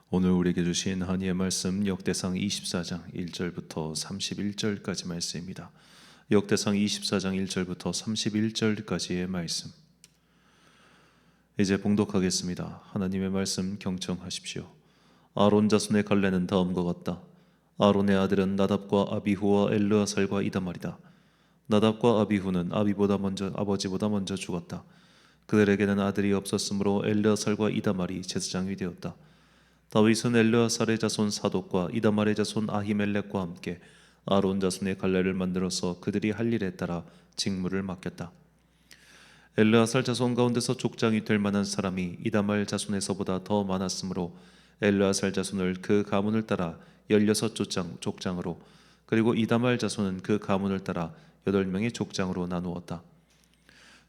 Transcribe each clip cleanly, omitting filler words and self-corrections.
오늘 우리에게 주신 하나님의 말씀 역대상 24장 1절부터 31절까지 말씀입니다. 역대상 24장 1절부터 31절까지의 말씀. 이제 봉독하겠습니다. 하나님의 말씀 경청하십시오. 아론 자손의 갈래는 다음과 같다. 아론의 아들은 나답과 아비후와 엘르아살과 이다말이다. 나답과 아비후는 아버지보다 먼저 죽었다. 그들에게는 아들이 없었으므로 엘르아살과 이다말이 제사장이 되었다. 다윗은 엘르아살의 자손 사독과 이다말의 자손 아히멜렉과 함께 아론 자손의 갈래를 만들어서 그들이 할 일에 따라 직무를 맡겼다. 엘르아살 자손 가운데서 족장이 될 만한 사람이 이다말 자손에서보다 더 많았으므로 엘르아살 자손을 그 가문을 따라 16족장으로, 그리고 이다말 자손은 그 가문을 따라 8명의 족장으로 나누었다.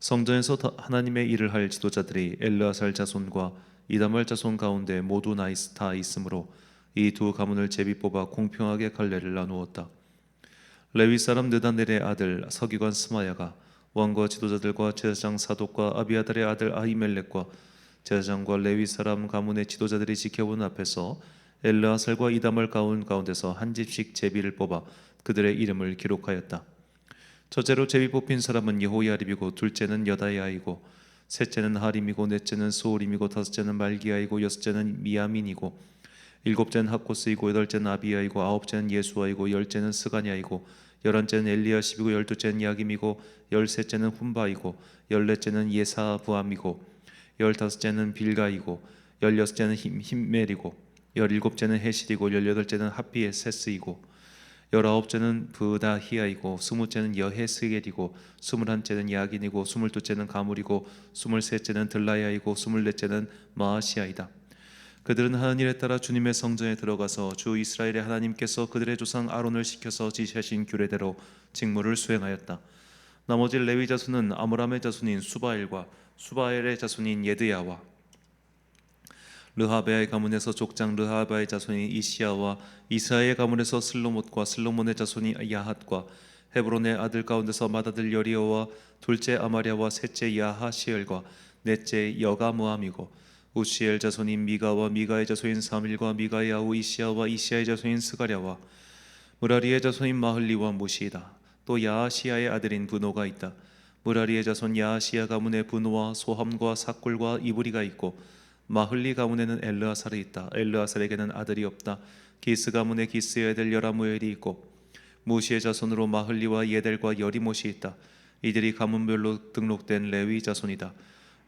성전에서 하나님의 일을 할 지도자들이 엘르아살 자손과 이다말 자손 가운데 모두 다 있으므로 이 두 가문을 제비 뽑아 공평하게 갈래를 나누었다. 레위 사람 느다넬의 아들 서기관 스마야가 왕과 지도자들과 제사장 사독과 아비아달의 아들 아히멜렉과 제사장과 레위 사람 가문의 지도자들이 지켜본 앞에서 엘르아살과 이다말 가문 가운데서 한 집씩 제비를 뽑아 그들의 이름을 기록하였다. 첫째로 제비 뽑힌 사람은 여호야립이고, 둘째는 여다야이고, 셋째는 하림이고, 넷째는 스오림이고, 다섯째는 말기야이고, 여섯째는 미야민이고, 일곱째는 학코스이고, 여덟째는 아비야이고, 아홉째는 예수아이고, 열째는 스가냐이고, 열한째는 엘리야십이고, 열두째는 야김이고, 열셋째는 훈바이고, 열넷째는 예사부암이고, 열다섯째는 빌가이고, 열여섯째는 힘멜이고, 열일곱째는 헤실이고, 열여덟째는 하피에세스이고, 열아홉째는 브다히아이고, 스무째는 여헤스겔이고, 스물한째는 야긴이고, 스물두째는 가물이고, 스물셋째는 들라야이고, 스물넷째는 마아시아이다. 그들은 하는 일에 따라 주님의 성전에 들어가서 주 이스라엘의 하나님께서 그들의 조상 아론을 시켜서 지시하신 규례대로 직무를 수행하였다. 나머지 레위 자손은 아므람의 자손인 수바엘과 수바엘의 자손인 예드야와 르하베아의 가문에서 족장 르하바의 자손인 이시야와 이스라의 가문에서 슬로못과 슬로몬의 자손인 야핫과 헤브론의 아들 가운데서 맏아들 여리오와 둘째 아마랴와 셋째 야하시엘과 넷째 여가무함이고, 우시엘 자손인 미가와 미가의 자손인 사밀과 미가의 아우 이시야와 이시야의 자손인 스가랴와 무라리의 자손인 마흘리와 무시이다. 또 야하시야의 아들인 분노가 있다. 무라리의 자손 야하시야 가문에 분노와 소함과 사꿀과 이브리가 있고, 마흘리 가문에는 엘르아살이 있다. 엘르아살에게는 아들이 없다. 기스 가문에 기스의 아들 여라무엘이 있고, 무시의 자손으로 마흘리와 예델과 여리못이 있다. 이들이 가문별로 등록된 레위 자손이다.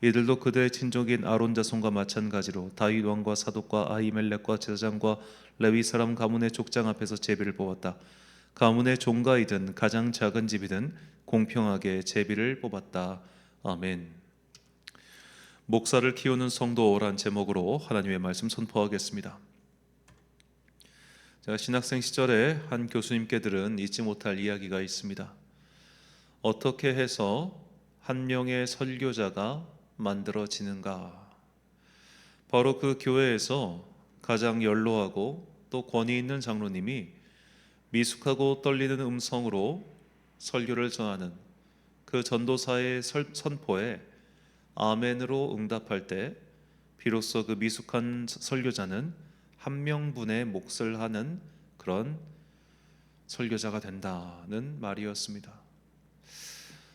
이들도 그들의 친족인 아론 자손과 마찬가지로 다윗 왕과 사독과 아히멜렉과 제사장과 레위 사람 가문의 족장 앞에서 제비를 뽑았다. 가문의 종가이든 가장 작은 집이든 공평하게 제비를 뽑았다. 아멘. 목사를 키우는 성도란 제목으로 하나님의 말씀 선포하겠습니다. 제가 신학생 시절에 한 교수님께 들은 잊지 못할 이야기가 있습니다. 어떻게 해서 한 명의 설교자가 만들어지는가? 바로 그 교회에서 가장 연로하고 또 권위 있는 장로님이 미숙하고 떨리는 음성으로 설교를 전하는 그 전도사의 선포에 아멘으로 응답할 때 비로소 그 미숙한 설교자는 한 명분의 몫을 하는 그런 설교자가 된다는 말이었습니다.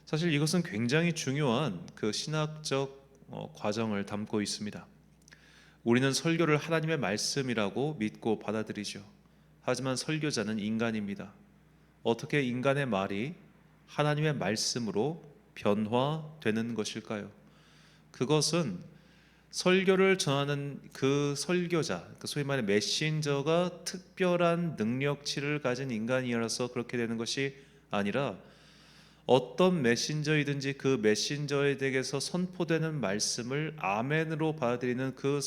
사실 이것은 굉장히 중요한 그 신학적 과정을 담고 있습니다. 우리는 설교를 하나님의 말씀이라고 믿고 받아들이죠. 하지만 설교자는 인간입니다. 어떻게 인간의 말이 하나님의 말씀으로 변화되는 것일까요? 그것은 설교를 전하는 그 설교자, 소위 말해 메신저가 특별한 능력치를 가진 인간이라서 그렇게 되는 것이 아니라, 어떤 메신저이든지 그 메신저에 대해서 선포되는 말씀을 아멘으로 받아들이는 그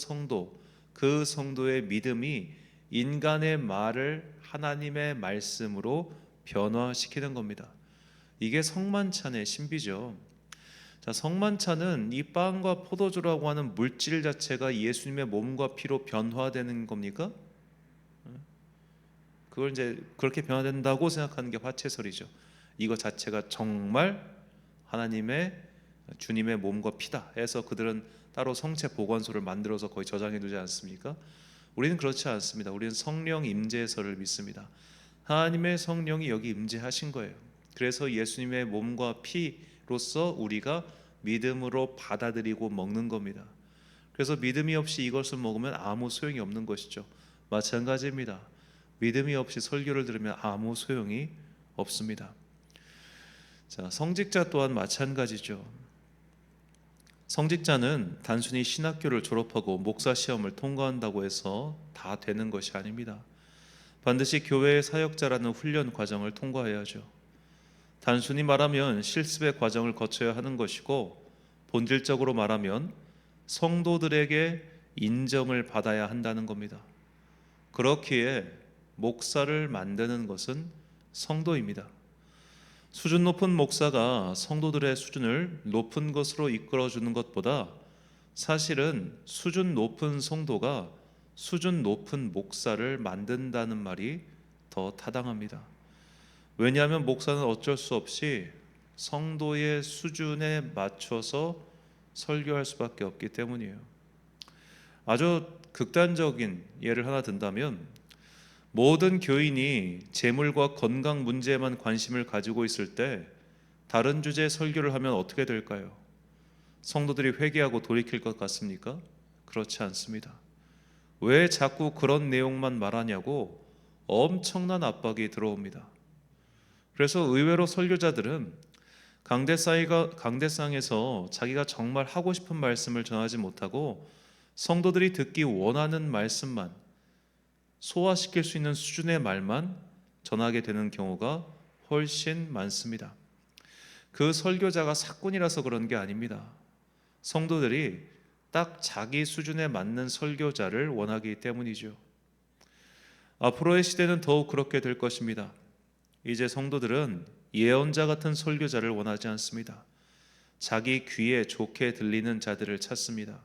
성도의 믿음이 인간의 말을 하나님의 말씀으로 변화시키는 겁니다. 이게 성만찬의 신비죠. 자, 성만찬은 이 빵과 포도주라고 하는 물질 자체가 예수님의 몸과 피로 변화되는 겁니까? 그걸 이제 그렇게 변화된다고 생각하는 게 화채설이죠. 이거 자체가 정말 하나님의 주님의 몸과 피다 해서 그들은 따로 성체 보관소를 만들어서 거의 저장해 두지 않습니까? 우리는 그렇지 않습니다. 우리는 성령 임재설을 믿습니다. 하나님의 성령이 여기 임재하신 거예요. 그래서 예수님의 몸과 피로서 우리가 믿음으로 받아들이고 먹는 겁니다. 그래서 믿음이 없이 이것을 먹으면 아무 소용이 없는 것이죠. 마찬가지입니다. 믿음이 없이 설교를 들으면 아무 소용이 없습니다. 자, 성직자 또한 마찬가지죠. 성직자는 단순히 신학교를 졸업하고 목사 시험을 통과한다고 해서 다 되는 것이 아닙니다. 반드시 교회의 사역자라는 훈련 과정을 통과해야죠. 단순히 말하면 실습의 과정을 거쳐야 하는 것이고, 본질적으로 말하면 성도들에게 인정을 받아야 한다는 겁니다. 그렇기에 목사를 만드는 것은 성도입니다. 수준 높은 목사가 성도들의 수준을 높은 것으로 이끌어주는 것보다 사실은 수준 높은 성도가 수준 높은 목사를 만든다는 말이 더 타당합니다. 왜냐하면 목사는 어쩔 수 없이 성도의 수준에 맞춰서 설교할 수밖에 없기 때문이에요. 아주 극단적인 예를 하나 든다면, 모든 교인이 재물과 건강 문제에만 관심을 가지고 있을 때 다른 주제의 설교를 하면 어떻게 될까요? 성도들이 회개하고 돌이킬 것 같습니까? 그렇지 않습니다. 왜 자꾸 그런 내용만 말하냐고 엄청난 압박이 들어옵니다. 그래서 의외로 설교자들은 강대상에서 자기가 정말 하고 싶은 말씀을 전하지 못하고 성도들이 듣기 원하는 말씀만, 소화시킬 수 있는 수준의 말만 전하게 되는 경우가 훨씬 많습니다. 그 설교자가 사꾼이라서 그런 게 아닙니다. 성도들이 딱 자기 수준에 맞는 설교자를 원하기 때문이죠. 앞으로의 시대는 더욱 그렇게 될 것입니다. 이제 성도들은 예언자 같은 설교자를 원하지 않습니다. 자기 귀에 좋게 들리는 자들을 찾습니다.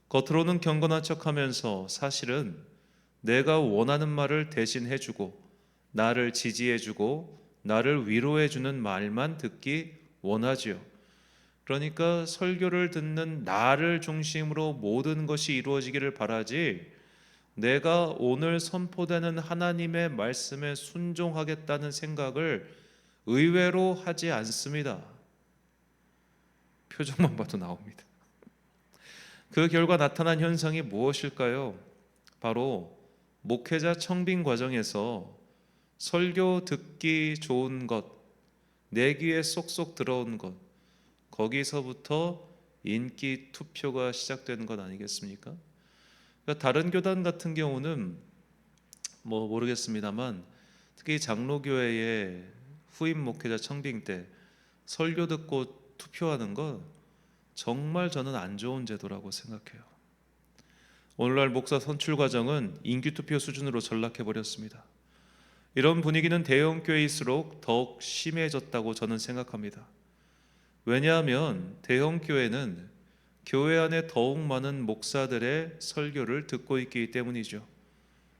겉으로는 경건한 척하면서 사실은 내가 원하는 말을 대신 해주고 나를 지지해주고 나를 위로해주는 말만 듣기 원하지요. 그러니까 설교를 듣는 나를 중심으로 모든 것이 이루어지기를 바라지, 내가 오늘 선포되는 하나님의 말씀에 순종하겠다는 생각을 의외로 하지 않습니다. 표정만 봐도 나옵니다. 그 결과 나타난 현상이 무엇일까요? 바로 목회자 청빙 과정에서 설교 듣기 좋은 것, 내 귀에 쏙쏙 들어온 것, 거기서부터 인기 투표가 시작되는 것 아니겠습니까? 그러니까 다른 교단 같은 경우는 모르겠습니다만, 특히 장로교회의 후임 목회자 청빙 때 설교 듣고 투표하는 건 정말 저는 안 좋은 제도라고 생각해요. 오늘날 목사 선출 과정은 인기 투표 수준으로 전락해 버렸습니다. 이런 분위기는 대형 교회일수록 더욱 심해졌다고 저는 생각합니다. 왜냐하면 대형 교회는 교회 안에 더욱 많은 목사들의 설교를 듣고 있기 때문이죠.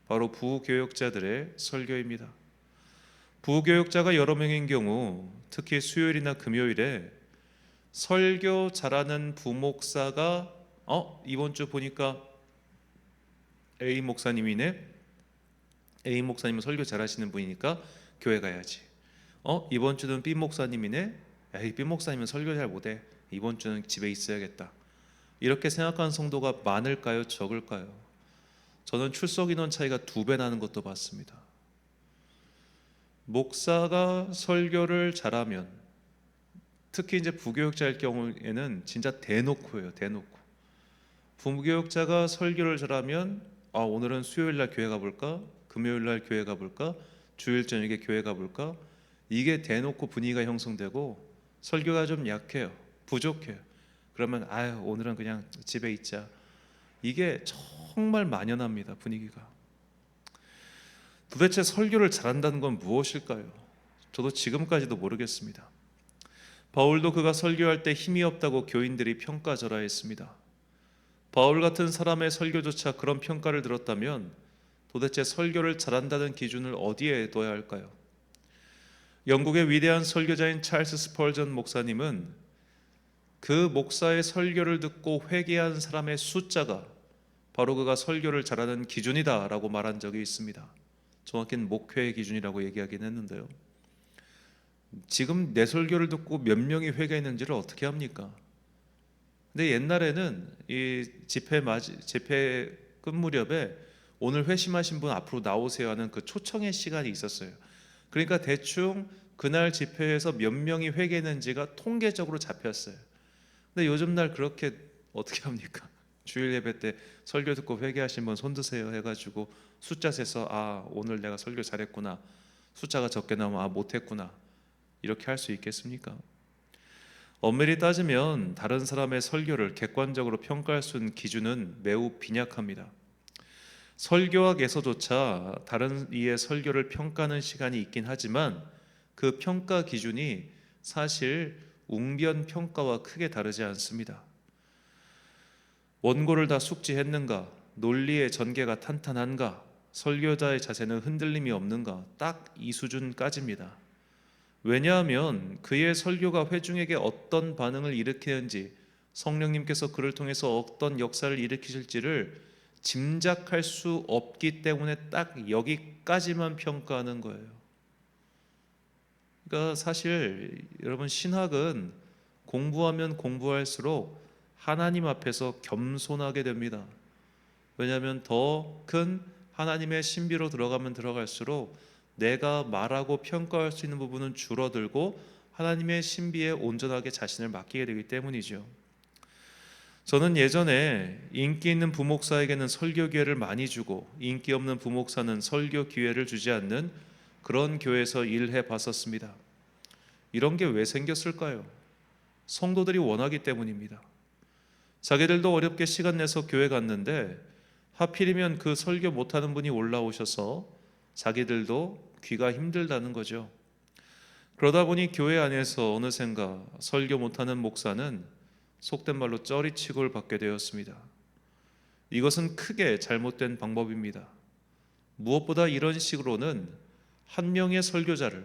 바로 부교역자들의 설교입니다. 부교역자가 여러 명인 경우, 특히 수요일이나 금요일에 설교 잘하는 부목사가 이번 주 보니까 A 목사님이네, A 목사님은 설교 잘하시는 분이니까 교회 가야지. 이번 주는 B 목사님이네, 에이 B 목사님은 설교 잘 못해, 이번 주는 집에 있어야겠다. 이렇게 생각하는 성도가 많을까요? 적을까요? 저는 출석 인원 차이가 2배 나는 것도 봤습니다. 목사가 설교를 잘하면, 특히 이제 부교역자일 경우에는 진짜 대놓고예요. 대놓고. 부교역자가 설교를 잘하면 오늘은 수요일 날 교회 가볼까? 금요일 날 교회 가볼까? 주일 저녁에 교회 가볼까? 이게 대놓고 분위기가 형성되고, 설교가 좀 약해요. 부족해요. 그러면 오늘은 그냥 집에 있자. 이게 정말 만연합니다. 분위기가. 도대체 설교를 잘한다는 건 무엇일까요? 저도 지금까지도 모르겠습니다. 바울도 그가 설교할 때 힘이 없다고 교인들이 평가절하했습니다. 바울 같은 사람의 설교조차 그런 평가를 들었다면 도대체 설교를 잘한다는 기준을 어디에 둬야 할까요? 영국의 위대한 설교자인 찰스 스펄전 목사님은 그 목사의 설교를 듣고 회개한 사람의 숫자가 바로 그가 설교를 잘하는 기준이다라고 말한 적이 있습니다. 정확히는 목회의 기준이라고 얘기하긴 했는데요. 지금 내 설교를 듣고 몇 명이 회개했는지를 어떻게 합니까? 근데 옛날에는 이 집회 끝 무렵에 오늘 회심하신 분 앞으로 나오세요 하는 그 초청의 시간이 있었어요. 그러니까 대충 그날 집회에서 몇 명이 회개했는지가 통계적으로 잡혔어요. 근데 요즘 날 그렇게 어떻게 합니까? 주일 예배 때 설교 듣고 회개하신 분 손 드세요 해가지고 숫자 세서 오늘 내가 설교 잘했구나, 숫자가 적게 나오면 못했구나, 이렇게 할 수 있겠습니까? 엄밀히 따지면 다른 사람의 설교를 객관적으로 평가할 수 있는 기준은 매우 빈약합니다. 설교학에서조차 다른 이의 설교를 평가하는 시간이 있긴 하지만 그 평가 기준이 사실 웅변 평가와 크게 다르지 않습니다. 원고를 다 숙지했는가, 논리의 전개가 탄탄한가, 설교자의 자세는 흔들림이 없는가, 딱 이 수준까지입니다. 왜냐하면 그의 설교가 회중에게 어떤 반응을 일으키는지, 성령님께서 그를 통해서 어떤 역사를 일으키실지를 짐작할 수 없기 때문에 딱 여기까지만 평가하는 거예요. 그러니까 사실 여러분, 신학은 공부하면 공부할수록 하나님 앞에서 겸손하게 됩니다. 왜냐하면 더 큰 하나님의 신비로 들어가면 들어갈수록 내가 말하고 평가할 수 있는 부분은 줄어들고 하나님의 신비에 온전하게 자신을 맡기게 되기 때문이죠. 저는 예전에 인기 있는 부목사에게는 설교 기회를 많이 주고 인기 없는 부목사는 설교 기회를 주지 않는 그런 교회에서 일해 봤었습니다. 이런 게 왜 생겼을까요? 성도들이 원하기 때문입니다. 자기들도 어렵게 시간 내서 교회 갔는데 하필이면 그 설교 못하는 분이 올라오셔서 자기들도 귀가 힘들다는 거죠. 그러다 보니 교회 안에서 어느샌가 설교 못하는 목사는 속된 말로 쩌리치고를 받게 되었습니다. 이것은 크게 잘못된 방법입니다. 무엇보다 이런 식으로는 한 명의 설교자를,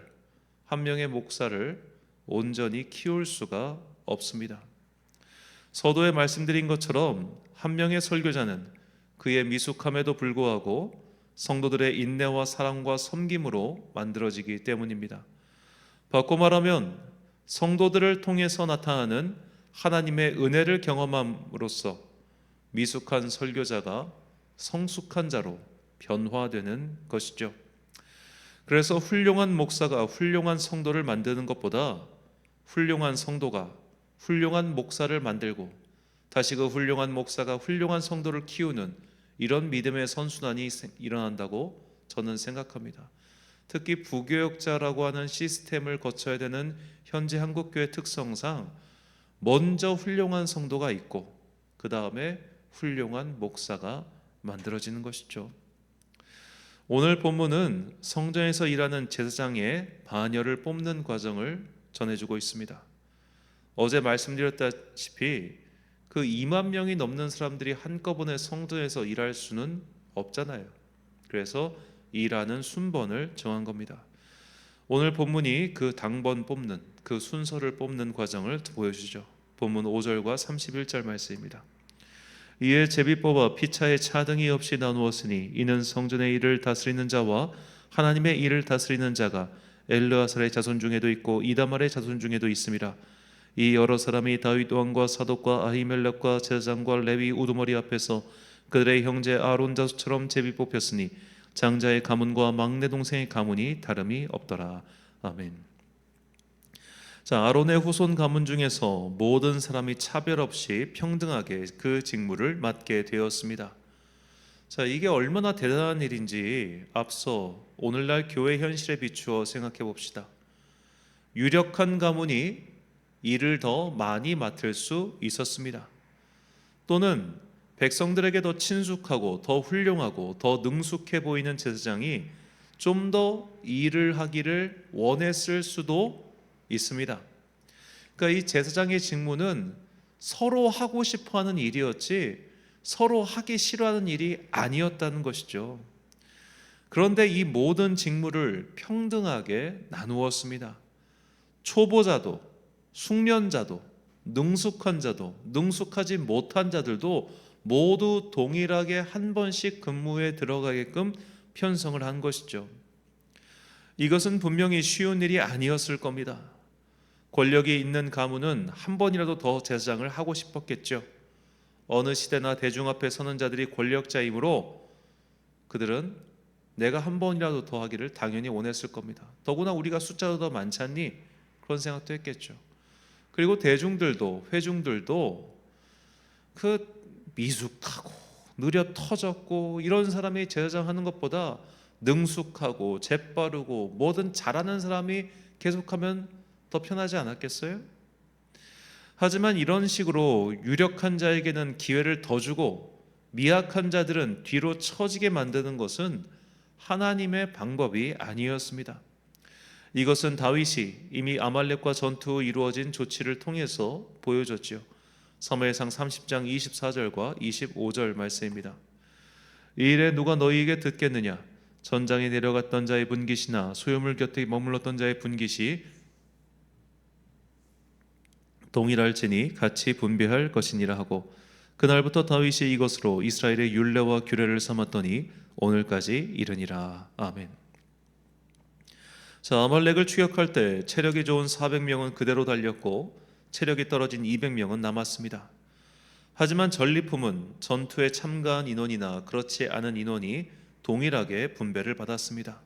한 명의 목사를 온전히 키울 수가 없습니다. 서도에 말씀드린 것처럼 한 명의 설교자는 그의 미숙함에도 불구하고 성도들의 인내와 사랑과 섬김으로 만들어지기 때문입니다. 바꿔 말하면 성도들을 통해서 나타나는 하나님의 은혜를 경험함으로써 미숙한 설교자가 성숙한 자로 변화되는 것이죠. 그래서 훌륭한 목사가 훌륭한 성도를 만드는 것보다 훌륭한 성도가 훌륭한 목사를 만들고 다시 그 훌륭한 목사가 훌륭한 성도를 키우는 이런 믿음의 선순환이 일어난다고 저는 생각합니다. 특히 부교역자라고 하는 시스템을 거쳐야 되는 현재 한국교회 특성상 먼저 훌륭한 성도가 있고 그 다음에 훌륭한 목사가 만들어지는 것이죠. 오늘 본문은 성전에서 일하는 제사장의 반열을 뽑는 과정을 전해주고 있습니다. 어제 말씀드렸다시피 그 2만 명이 넘는 사람들이 한꺼번에 성전에서 일할 수는 없잖아요. 그래서 일하는 순번을 정한 겁니다. 오늘 본문이 그 당번 뽑는, 그 순서를 뽑는 과정을 보여주죠. 본문 5절과 31절 말씀입니다. 이에 제비 뽑아 피차에 차등이 없이 나누었으니 이는 성전의 일을 다스리는 자와 하나님의 일을 다스리는 자가 엘르아살의 자손 중에도 있고 이다말의 자손 중에도 있습니다. 이 여러 사람이 다윗 왕과 사독과 아히멜렉과 제사장과 레위 우두머리 앞에서 그들의 형제 아론 자손처럼 제비 뽑혔으니 장자의 가문과 막내 동생의 가문이 다름이 없더라. 아멘. 자, 아론의 후손 가문 중에서 모든 사람이 차별 없이 평등하게 그 직무를 맡게 되었습니다. 자, 이게 얼마나 대단한 일인지 앞서 오늘날 교회 현실에 비추어 생각해 봅시다. 유력한 가문이 일을 더 많이 맡을 수 있었습니다. 또는 백성들에게 더 친숙하고 더 훌륭하고 더 능숙해 보이는 제사장이 좀 더 일을 하기를 원했을 수도 있습니다. 그러니까 이 제사장의 직무는 서로 하고 싶어하는 일이었지 서로 하기 싫어하는 일이 아니었다는 것이죠. 그런데 이 모든 직무를 평등하게 나누었습니다. 초보자도 숙련자도 능숙한 자도 능숙하지 못한 자들도 모두 동일하게 한 번씩 근무에 들어가게끔 편성을 한 것이죠. 이것은 분명히 쉬운 일이 아니었을 겁니다. 권력이 있는 가문은 한 번이라도 더 제사장을 하고 싶었겠죠. 어느 시대나 대중 앞에 서는 자들이 권력자이므로 그들은 내가 한 번이라도 더 하기를 당연히 원했을 겁니다. 더구나 우리가 숫자도 더 많지 않니? 그런 생각도 했겠죠. 그리고 대중들도, 회중들도 그 미숙하고 느려 터졌고 이런 사람이 제사장 하는 것보다 능숙하고 재빠르고 뭐든 잘하는 사람이 계속하면 더 편하지 않았겠어요? 하지만 이런 식으로 유력한 자에게는 기회를 더 주고 미약한 자들은 뒤로 처지게 만드는 것은 하나님의 방법이 아니었습니다. 이것은 다윗이 이미 아말렉과 전투 후 이루어진 조치를 통해서 보여줬죠. 사무엘상 30장 24절과 25절 말씀입니다. 이 일에 누가 너희에게 듣겠느냐? 전장에 내려갔던 자의 분깃이나 소유물 곁에 머물렀던 자의 분깃이 동일할지니 같이 분배할 것이니라 하고, 그날부터 다윗이 이것으로 이스라엘의 율례와 규례를 삼았더니 오늘까지 이르니라. 아멘. 자, 아말렉을 추격할 때 체력이 좋은 400명은 그대로 달렸고 체력이 떨어진 200명은 남았습니다. 하지만 전리품은 전투에 참가한 인원이나 그렇지 않은 인원이 동일하게 분배를 받았습니다.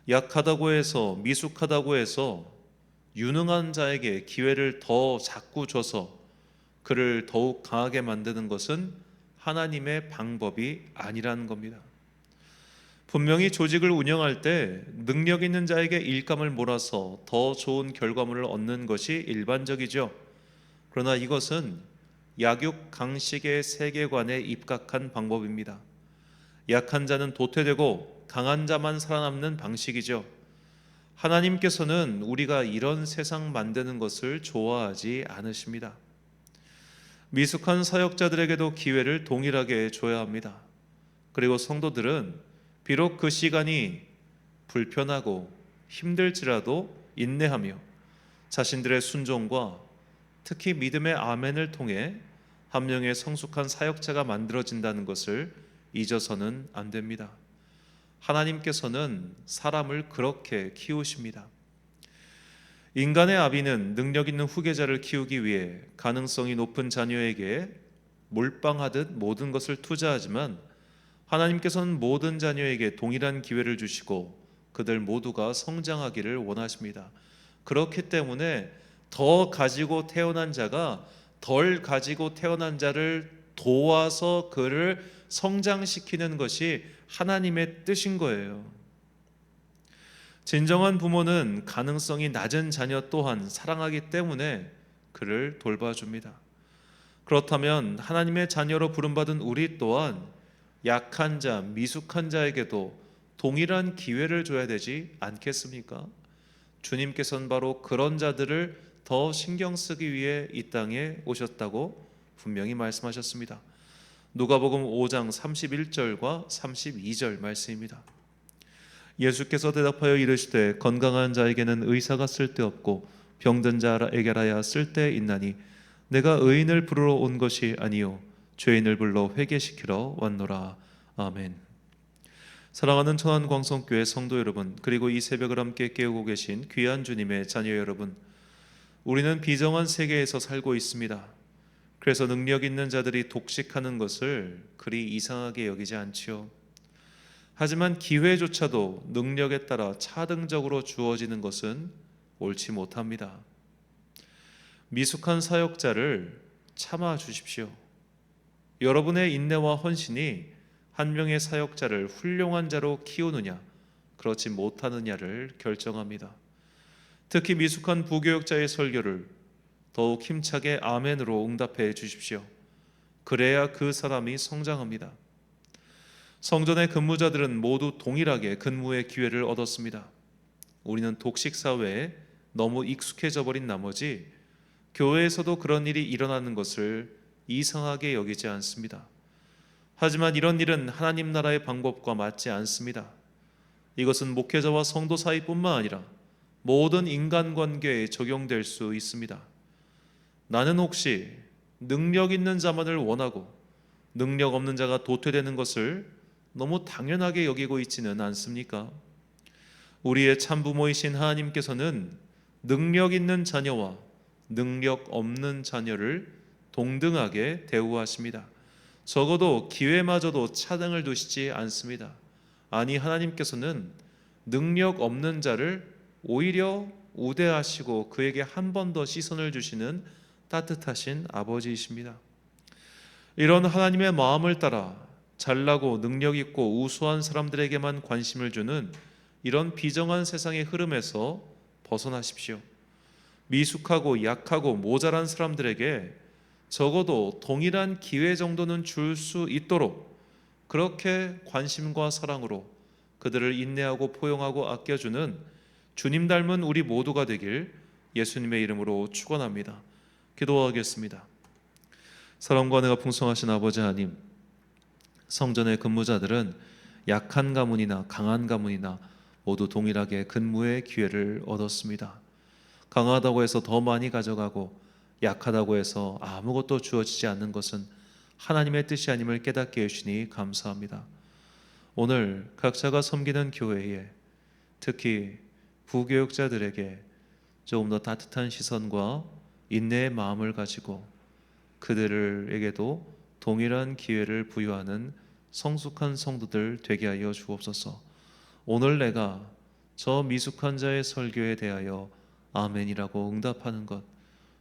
약하다고 해서, 미숙하다고 해서 유능한 자에게 기회를 더 자꾸 줘서 그를 더욱 강하게 만드는 것은 하나님의 방법이 아니라는 겁니다. 분명히 조직을 운영할 때 능력 있는 자에게 일감을 몰아서 더 좋은 결과물을 얻는 것이 일반적이죠. 그러나 이것은 약육 강식의 세계관에 입각한 방법입니다. 약한 자는 도태되고 강한 자만 살아남는 방식이죠. 하나님께서는 우리가 이런 세상 만드는 것을 좋아하지 않으십니다. 미숙한 사역자들에게도 기회를 동일하게 줘야 합니다. 그리고 성도들은 비록 그 시간이 불편하고 힘들지라도 인내하며 자신들의 순종과 특히 믿음의 아멘을 통해 한 명의 성숙한 사역자가 만들어진다는 것을 잊어서는 안 됩니다. 하나님께서는 사람을 그렇게 키우십니다. 인간의 아비는 능력 있는 후계자를 키우기 위해 가능성이 높은 자녀에게 몰빵하듯 모든 것을 투자하지만 하나님께서는 모든 자녀에게 동일한 기회를 주시고 그들 모두가 성장하기를 원하십니다. 그렇기 때문에 더 가지고 태어난 자가 덜 가지고 태어난 자를 도와서 그를 성장시키는 것이 하나님의 뜻인 거예요. 진정한 부모는 가능성이 낮은 자녀 또한 사랑하기 때문에 그를 돌봐줍니다. 그렇다면 하나님의 자녀로 부름받은 우리 또한 약한 자, 미숙한 자에게도 동일한 기회를 줘야 되지 않겠습니까? 주님께서는 바로 그런 자들을 더 신경 쓰기 위해 이 땅에 오셨다고 분명히 말씀하셨습니다. 누가복음 5장 31절과 32절 말씀입니다. 예수께서 대답하여 이르시되 건강한 자에게는 의사가 쓸데없고 병든 자에게라야 쓸데있나니 내가 의인을 부르러 온 것이 아니요 죄인을 불러 회개시키러 왔노라. 아멘. 사랑하는 천안광성교회 성도 여러분, 그리고 이 새벽을 함께 깨우고 계신 귀한 주님의 자녀 여러분, 우리는 비정한 세계에서 살고 있습니다. 그래서 능력 있는 자들이 독식하는 것을 그리 이상하게 여기지 않지요. 하지만 기회조차도 능력에 따라 차등적으로 주어지는 것은 옳지 못합니다. 미숙한 사역자를 참아 주십시오. 여러분의 인내와 헌신이 한 명의 사역자를 훌륭한 자로 키우느냐, 그렇지 못하느냐를 결정합니다. 특히 미숙한 부교역자의 설교를 더욱 힘차게 아멘으로 응답해 주십시오. 그래야 그 사람이 성장합니다. 성전의 근무자들은 모두 동일하게 근무의 기회를 얻었습니다. 우리는 독식 사회에 너무 익숙해져 버린 나머지 교회에서도 그런 일이 일어나는 것을 이상하게 여기지 않습니다. 하지만 이런 일은 하나님 나라의 방법과 맞지 않습니다. 이것은 목회자와 성도 사이뿐만 아니라 모든 인간관계에 적용될 수 있습니다. 나는 혹시 능력 있는 자만을 원하고 능력 없는 자가 도태되는 것을 너무 당연하게 여기고 있지는 않습니까? 우리의 참부모이신 하나님께서는 능력 있는 자녀와 능력 없는 자녀를 동등하게 대우하십니다. 적어도 기회마저도 차등을 두시지 않습니다. 아니, 하나님께서는 능력 없는 자를 오히려 우대하시고 그에게 한 번 더 시선을 주시는 따뜻하신 아버지이십니다. 이런 하나님의 마음을 따라 잘나고 능력 있고 우수한 사람들에게만 관심을 주는 이런 비정한 세상의 흐름에서 벗어나십시오. 미숙하고 약하고 모자란 사람들에게 적어도 동일한 기회 정도는 줄 수 있도록 그렇게 관심과 사랑으로 그들을 인내하고 포용하고 아껴주는 주님 닮은 우리 모두가 되길 예수님의 이름으로 축원합니다. 기도하겠습니다. 사랑과 은혜가 풍성하신 아버지 하나님, 성전의 근무자들은 약한 가문이나 강한 가문이나 모두 동일하게 근무의 기회를 얻었습니다. 강하다고 해서 더 많이 가져가고 약하다고 해서 아무것도 주어지지 않는 것은 하나님의 뜻이 아님을 깨닫게 해주시니 감사합니다. 오늘 각자가 섬기는 교회에 특히 부교육자들에게 조금 더 따뜻한 시선과 인내의 마음을 가지고 그들에게도 동일한 기회를 부여하는 성숙한 성도들 되게 하여 주옵소서. 오늘 내가 저 미숙한 자의 설교에 대하여 아멘이라고 응답하는 것,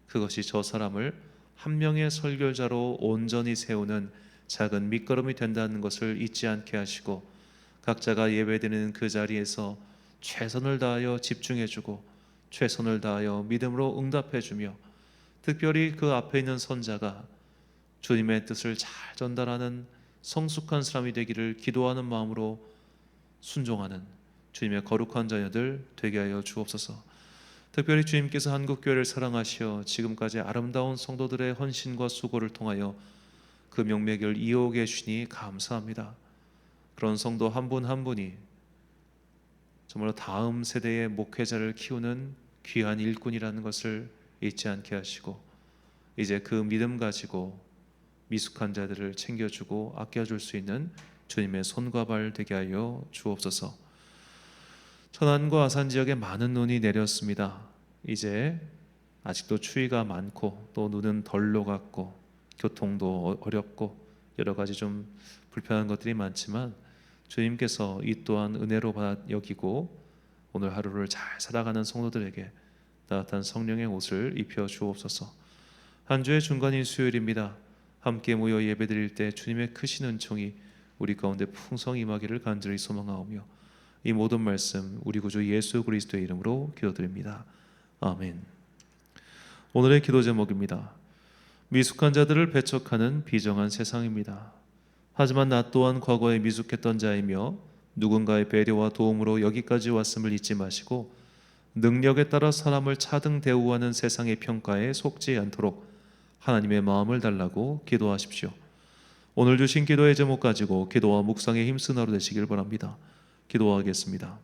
그것이 저 사람을 한 명의 설교자로 온전히 세우는 작은 밑거름이 된다는 것을 잊지 않게 하시고 각자가 예배드리는 그 자리에서 최선을 다하여 집중해주고 최선을 다하여 믿음으로 응답해주며 특별히 그 앞에 있는 선자가 주님의 뜻을 잘 전달하는 성숙한 사람이 되기를 기도하는 마음으로 순종하는 주님의 거룩한 자녀들 되게 하여 주옵소서. 특별히 주님께서 한국교회를 사랑하시어 지금까지 아름다운 성도들의 헌신과 수고를 통하여 그 명맥을 이어오게 해주시니 감사합니다. 그런 성도 한 분 한 분이 정말로 다음 세대의 목회자를 키우는 귀한 일꾼이라는 것을 잊지 않게 하시고 이제 그 믿음 가지고 미숙한 자들을 챙겨주고 아껴줄 수 있는 주님의 손과 발 되게 하여 주옵소서. 천안과 아산 지역에 많은 눈이 내렸습니다. 이제 아직도 추위가 많고 또 눈은 덜 녹았고 교통도 어렵고 여러 가지 좀 불편한 것들이 많지만 주님께서 이 또한 은혜로 받아 여기고 오늘 하루를 잘 살아가는 성도들에게 따뜻한 성령의 옷을 입혀 주옵소서. 한 주의 중간인 수요일입니다. 함께 모여 예배드릴 때 주님의 크신 은총이 우리 가운데 풍성히 임하기를 간절히 소망하오며 이 모든 말씀 우리 구주 예수 그리스도의 이름으로 기도드립니다. 아멘. 오늘의 기도 제목입니다. 미숙한 자들을 배척하는 비정한 세상입니다. 하지만 나 또한 과거에 미숙했던 자이며 누군가의 배려와 도움으로 여기까지 왔음을 잊지 마시고 능력에 따라 사람을 차등 대우하는 세상의 평가에 속지 않도록 하나님의 마음을 달라고 기도하십시오. 오늘 주신 기도의 제목 가지고 기도와 묵상에 힘쓰는 하루 되시길 바랍니다. 기도하겠습니다.